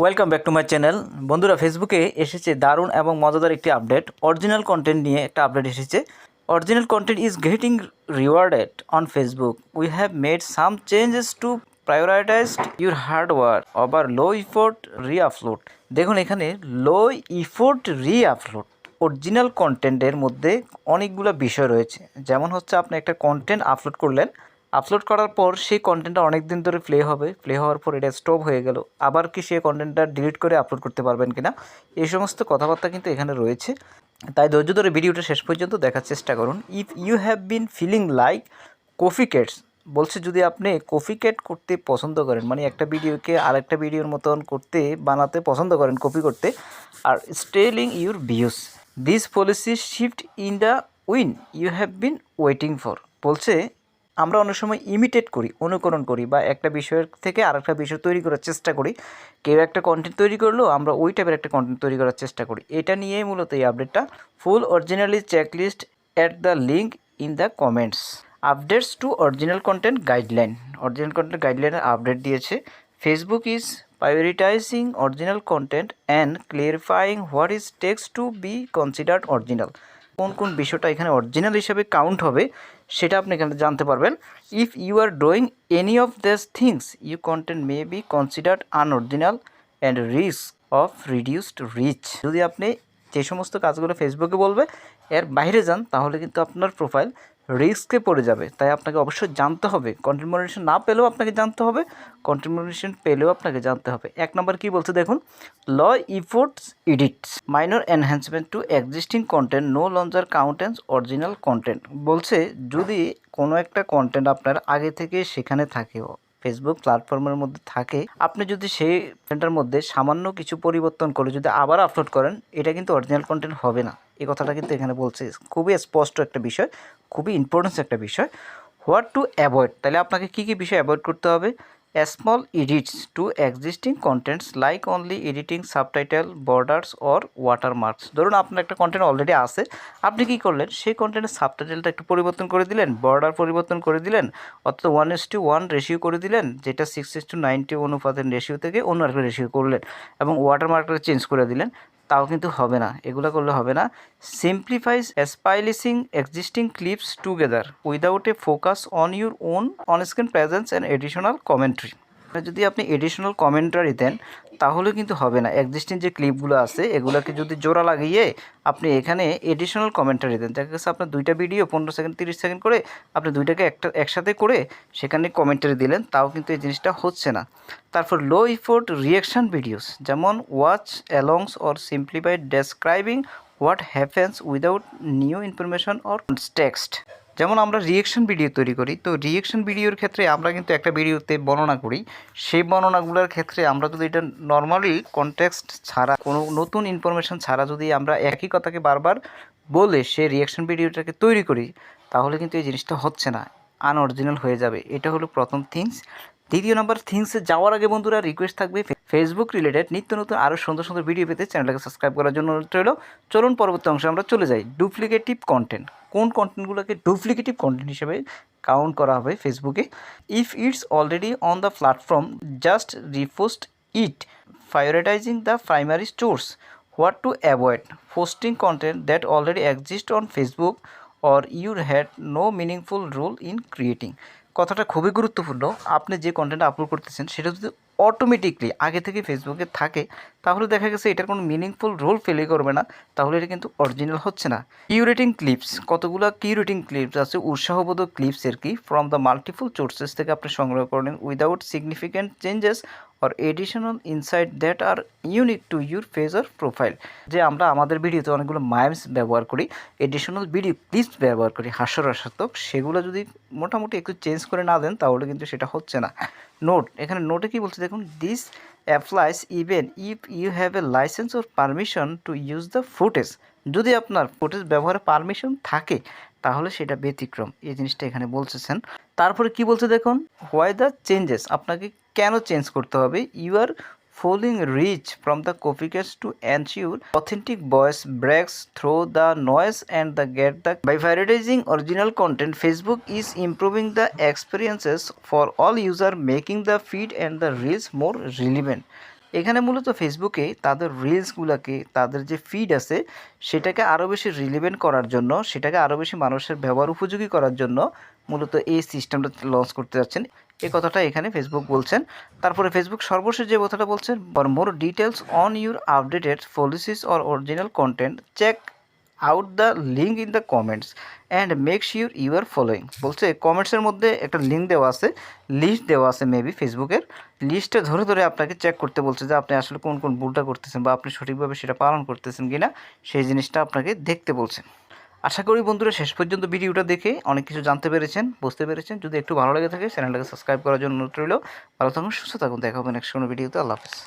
Welcome back to my channel. বন্ধুরা, ফেসবুকে এসেছে দারুণ এবং মজাদার একটি আপডেট। অরিজিনাল কন্টেন্ট নিয়ে একটা আপডেট এসেছে। Original content is getting rewarded on Facebook. We have made some changes to prioritise your hard work over low effort re-upload. দেখুন, এখানে লো ইফোর্ট রি-আপলোড। অরিজিনাল কন্টেন্টের মধ্যে অনেকগুলো বিষয় রয়েছে। যেমন হচ্ছে, আপনি একটা কন্টেন্ট আপলোড করলেন, আপলোড করার পর সেই কন্টেন্টটা অনেক দিন ধরে প্লে হবে, প্লে হওয়ার পর এটা স্টপ হয়ে গেল, আবার কি সেই কন্টেন্টটা ডিলিট করে আপলোড করতে পারবেন কিনা, এই সমস্ত কথাবার্তা কিন্তু এখানে রয়েছে। তাই ধৈর্য ধরে ভিডিওটা শেষ পর্যন্ত দেখার চেষ্টা করুন। If you have been feeling like copycats, বলছে যদি আপনি কফি ক্যাট করতে পছন্দ করেন, মানে একটা ভিডিওকে আরেকটা ভিডিওর মতন করতে বানাতে পছন্দ করেন, কপি করতে, আর stealing your views, this policy shift in the win you have been waiting for. বলছে আমরা অনেক সময় ইমিটেট করি, অনুকরণ করি, বা একটা বিষয়ের থেকে আরেকটা বিষয় তৈরি করার চেষ্টা করি। কেউ একটা কন্টেন্ট তৈরি করলো, আমরা ওই টাইপের একটা কন্টেন্ট তৈরি করার চেষ্টা করি। এটা নিয়েই মূলত এই আপডেটটা। Full originality checklist at the link in the comments. Updates to original content guideline. Original content গাইডলাইনের আপডেট দিয়েছে। Facebook is prioritizing original content and clarifying what is takes to be considered original. কোন কোন বিষয়টা এখানে original হিসেবে count হবে সেটা আপনি এখানে জানতে পারবেন। If you are doing any of this things you content may be considered unoriginal and risk of reduced reach. যদি আপনি যে সমস্ত কাজগুলো ফেসবুকে বলবে এর বাইরে যান, তাহলে কিন্তু আপনার প্রোফাইল রিস্কে পড়ে যাবে। তাই আপনাকে অবশ্যই জানতে হবে। কন্টেন্ট মনিটাইজেশন না পেলেও আপনাকে জানতে হবে, কন্টেন্ট মনিটাইজেশন পেলেও আপনাকে জানতে হবে। এক নম্বর কী বলছে দেখুন, low efforts edits minor enhancement to existing content no longer counts original content. বলছে যদি কোনো একটা কন্টেন্ট আপনার আগে থেকে সেখানে থাকে, ফেসবুক প্ল্যাটফর্মের মধ্যে থাকে, আপনি যদি সেই কন্টেন্টের মধ্যে সামান্য কিছু পরিবর্তন করে যদি আবার আপলোড করেন, এটা কিন্তু অরিজিনাল কন্টেন্ট হবে না। এই কথাটা কিন্তু এখানে বলছে। খুবই স্পষ্ট একটা বিষয়, খুবই ইম্পর্টেন্স একটা বিষয়। হোয়াট টু অ্যাভয়েড, তাহলে আপনাকে কী কী বিষয় অ্যাভয়েড করতে হবে? Small edits to existing contents like only editing subtitle, borders or watermarks. ধরুন আপনার একটা কন্টেন্ট অলরেডি আছে, আপনি কী করলেন, সেই কন্টেন্টের সাবটাইটেলটা একটু পরিবর্তন করে দিলেন, বর্ডার পরিবর্তন করে দিলেন, অর্থাৎ 1:1 রেশিও করে দিলেন, যেটা 6:90 অনুপাতের রেশিও থেকে অন্য একটা রেশিও করলেন, এবং ওয়াটারমার্কটা চেঞ্জ করে দিলেন, তাও কিন্তু হবে না। এগুলো করলে হবে না। Simplifies splicing existing clips together without a focus on your own onscreen presence and additional commentary. যদি আপনি এডিশনাল কমেন্টারি দেন তাহলে কিন্তু হবে না। এক্সিস্টিং যে ক্লিপগুলো আছে এগুলোকে যদি জোড়া লাগিয়ে আপনি এখানে এডিশনাল কমেন্টারি দেন, দেখা গেছে আপনার দুইটা ভিডিও 15 সেকেন্ড 30 সেকেন্ড করে আপনি দুইটাকে একসাথে করে সেখানে কমেন্টারি দিলেন, তাও কিন্তু এই জিনিসটা হচ্ছে না। তারপর লো ইফোর্ট রিয়াকশান ভিডিওস, যেমন watch alongs or simplified describing what happens without new information or text. যেমন আমরা রিয়েকশন ভিডিও তৈরি করি, তো রিয়েকশন ভিডিওর ক্ষেত্রে আমরা কিন্তু একটা ভিডিওতে বর্ণনা করি, সেই বর্ণনাগুলোর ক্ষেত্রে আমরা যদি এটা নর্মালি কনটেক্সট ছাড়া, কোনো নতুন ইনফরমেশন ছাড়া যদি আমরা একই কথাকে বারবার বলে সেই রিয়েকশন ভিডিওটাকে তৈরি করি, তাহলে কিন্তু এই জিনিসটা হচ্ছে না, আনঅরিজিনাল হয়ে যাবে। এটা হলো প্রথম থিংস। দ্বিতীয় নম্বর থিংসে যাওয়ার আগে বন্ধুরা রিকোয়েস্ট থাকবে, ফেসবুক রিলেটেড নিত্য নতুন আরও সুন্দর সুন্দর ভিডিও পেতে চ্যানেলটাকে সাবস্ক্রাইব করার জন্য অনুরোধ রইল। চলুন পরবর্তী অংশে আমরা চলে যাই। ডুপ্লিকেটিভ কন্টেন্ট, কোন কন্টেন্টগুলোকে ডুপ্লিকেটিভ কন্টেন্ট হিসেবে কাউন্ট করা হবে ফেসবুকে? If it's already on the platform just repost it, prioritizing the primary source. What to avoid? Posting content that already exists on Facebook or you had no meaningful role in creating. কথাটা খুবই গুরুত্বপূর্ণ। আপনি যে content upload করতেছেন সেটা যদি automatically আগে থেকে ফেসবুকে থাকে, তাহলে দেখা গেছে এটার কোনো মিনিংফুল রোল প্লে করবে না, তাহলে এটা কিন্তু অরিজিনাল হচ্ছে না। কিউরেটিং ক্লিপস, কতগুলো কিউরেটিং ক্লিপস আছে, উৎসাহবোধক ক্লিপস আর কি, ফ্রম দ্য মাল্টিপল সোর্সেস থেকে আপনি সংগ্রহ করেন without significant changes or additional insight that are unique to your page or profile. যে আমরা আমাদের ভিডিওতে অনেকগুলো মাইমস ব্যবহার করি, এডিশনাল ভিডিও ক্লিপস ব্যবহার করি হাস্যরসাত্মক, সেগুলো যদি মোটামুটি একটু চেঞ্জ করে না দেন তাহলে কিন্তু সেটা হচ্ছে না। নোট, এখানে নোটে কি বলছে দেখুন, this applies even if you have a licence or permission to use the footage. যদি আপনার ফুটেজ ব্যবহারের পারমিশন থাকে তাহলে সেটা ব্যতিক্রম, এই জিনিসটা এখানে বলতেছেন। তারপরে কি বলছে দেখুন, হোয়াই দ্য চেঞ্জেস, আপনাকে কেন চেঞ্জ করতে হবে? You are falling reach from the copycats to ensure authentic voice breaks through the noise and the get the by prioritizing original content. Facebook is improving the experiences for all user, making the feed and the reels more relevant. এখানে মূলত ফেসবুকে তাদের রিলসগুলোকে, তাদের যে feed আছে সেটাকে আরও বেশি রিলেভেন্ট করার জন্য, সেটাকে আরও বেশি মানুষের ব্যবহার উপযোগী করার জন্য মূলত এই সিস্টেমটা লঞ্চ করতে যাচ্ছেন, এই কথাটা এখানে ফেসবুক বলছেন। তারপরে ফেসবুক সর্বশেষ যে কথাটা বলছেন, for more details on your updated policies or original content check out the link in the comments and make sure you are following. বলছে কমেন্টসের মধ্যে একটা লিঙ্ক দেওয়া আছে, লিস্ট দেওয়া আছে মেবি ফেসবুকের, লিস্টে ধরে ধরে আপনাকে চেক করতে বলছে যে আপনি আসলে কোন কোন ভুলটা করতেছেন বা আপনি সঠিকভাবে সেটা পালন করতেছেন কি না, সেই জিনিসটা আপনাকে দেখতে বলছেন। আশা করি বন্ধুরা শেষ পর্যন্ত ভিডিওটা দেখে অনেক কিছু জানতে পেরেছেন, বুঝতে পেরেছেন। যদি একটু ভালো লেগে থাকে চ্যানেলটাকে সাবস্ক্রাইব করার জন্য অনুরোধ রইল। ভালো থাকুন, সুস্থ থাকুন, দেখা হবে নেক্সট কোনো ভিডিওতে। আল্লাহ হাফেজ।